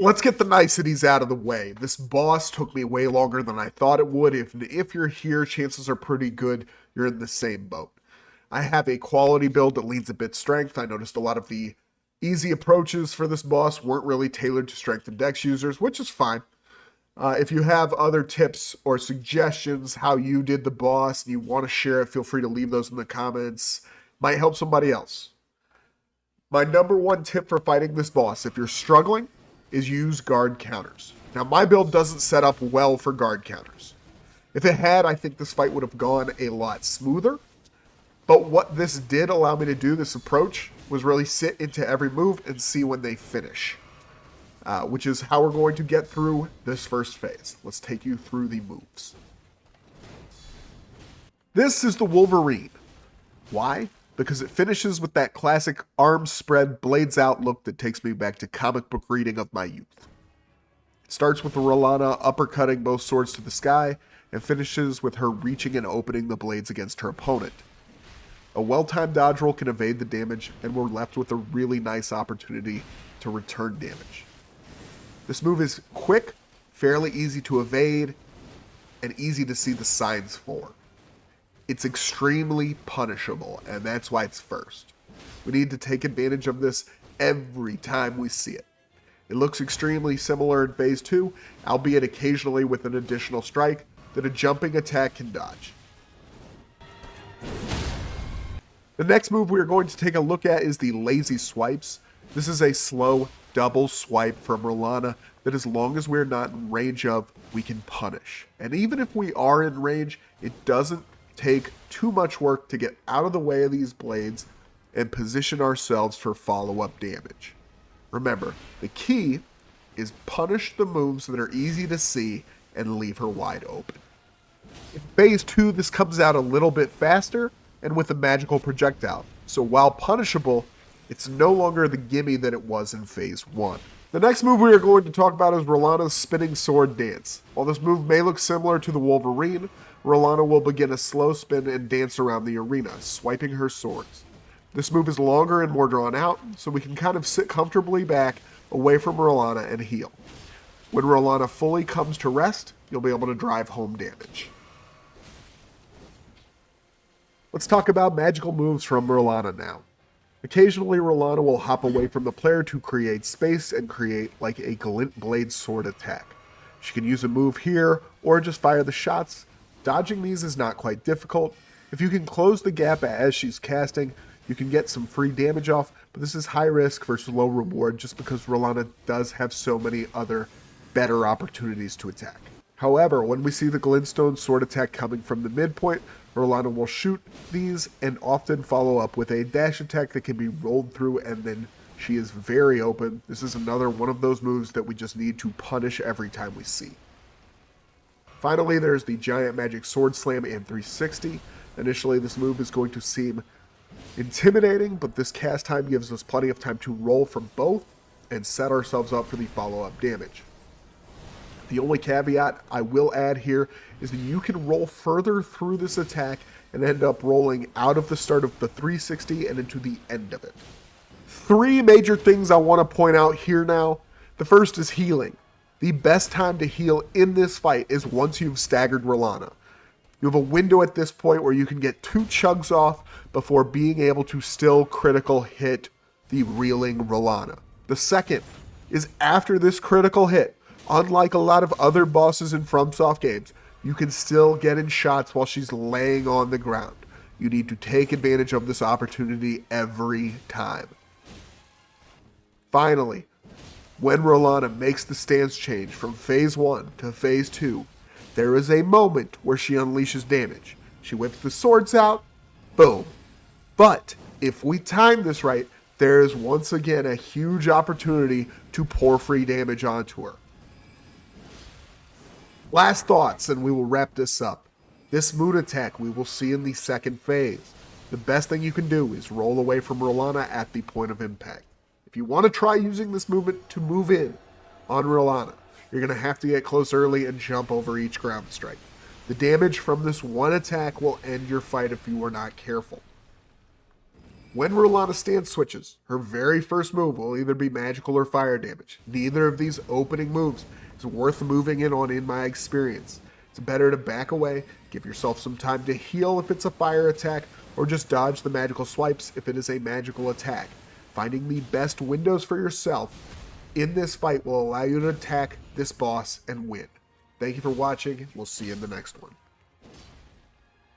Let's get the niceties out of the way. This boss took me way longer than I thought it would. If you're here, chances are pretty good you're in the same boat. I have a quality build that leans a bit strength. I noticed a lot of the easy approaches for this boss weren't really tailored to strength and dex users, which is fine. If you have other tips or suggestions how you did the boss and you want to share it, feel free to leave those in the comments. Might help somebody else. My number one tip for fighting this boss, if you're struggling, is use guard counters. Now, my build doesn't set up well for guard counters. If it had, I think this fight would have gone a lot smoother. But what this did allow me to do, this approach, was really sit into every move and see when they finish. Which is how we're going to get through this first phase. Let's take you through the moves. This is the Wolverine. Why? Because it finishes with that classic arms spread, blades out look that takes me back to comic book reading of my youth. It starts with Rellana uppercutting both swords to the sky, and finishes with her reaching and opening the blades against her opponent. A well-timed dodge roll can evade the damage, and we're left with a really nice opportunity to return damage. This move is quick, fairly easy to evade, and easy to see the signs for. It's extremely punishable, and that's why it's first. We need to take advantage of this every time we see it. It looks extremely similar in Phase 2, albeit occasionally with an additional strike that a jumping attack can dodge. The next move we are going to take a look at is the Lazy Swipes. This is a slow double swipe from Rellana that as long as we're not in range of, we can punish. And even if we are in range, it doesn't take too much work to get out of the way of these blades and position ourselves for follow-up damage. Remember, the key is punish the moves that are easy to see and leave her wide open. In Phase 2, this comes out a little bit faster and with a magical projectile. So while punishable, it's no longer the gimme that it was in Phase 1. The next move we are going to talk about is Rellana's Spinning Sword Dance. While this move may look similar to the Wolverine, Rellana will begin a slow spin and dance around the arena, swiping her swords. This move is longer and more drawn out, so we can kind of sit comfortably back away from Rellana and heal. When Rellana fully comes to rest, you'll be able to drive home damage. Let's talk about magical moves from Rellana now. Occasionally, Rellana will hop away from the player to create space and create like a glint blade sword attack. She can use a move here or just fire the shots. Dodging these is not quite difficult. If you can close the gap as she's casting, you can get some free damage off, but this is high risk versus low reward just because Rellana does have so many other better opportunities to attack. However, when we see the glintstone sword attack coming from the midpoint, Rellana will shoot these and often follow up with a dash attack that can be rolled through, and then she is very open. This is another one of those moves that we just need to punish every time we see. Finally, there's the Giant Magic Sword Slam and 360. Initially, this move is going to seem intimidating, but this cast time gives us plenty of time to roll from both and set ourselves up for the follow-up damage. The only caveat I will add here is that you can roll further through this attack and end up rolling out of the start of the 360 and into the end of it. Three major things I want to point out here now. The first is healing. The best time to heal in this fight is once you've staggered Rellana. You have a window at this point where you can get 2 chugs off before being able to still critical hit the reeling Rellana. The second is after this critical hit. Unlike a lot of other bosses in FromSoft games, you can still get in shots while she's laying on the ground. You need to take advantage of this opportunity every time. Finally, when Rellana makes the stance change from Phase 1 to Phase 2, there is a moment where she unleashes damage. She whips the swords out, boom. But if we time this right, there is once again a huge opportunity to pour free damage onto her. Last thoughts, and we will wrap this up. This moon attack we will see in the second phase. The best thing you can do is roll away from Rellana at the point of impact. If you want to try using this movement to move in on Rellana, you're going to have to get close early and jump over each ground strike. The damage from this one attack will end your fight if you are not careful. When Rellana stance switches, her very first move will either be magical or fire damage. Neither of these opening moves is worth moving in on in my experience. It's better to back away, give yourself some time to heal if it's a fire attack, or just dodge the magical swipes if it is a magical attack. Finding the best windows for yourself in this fight will allow you to attack this boss and win. Thank you for watching. We'll see you in the next one.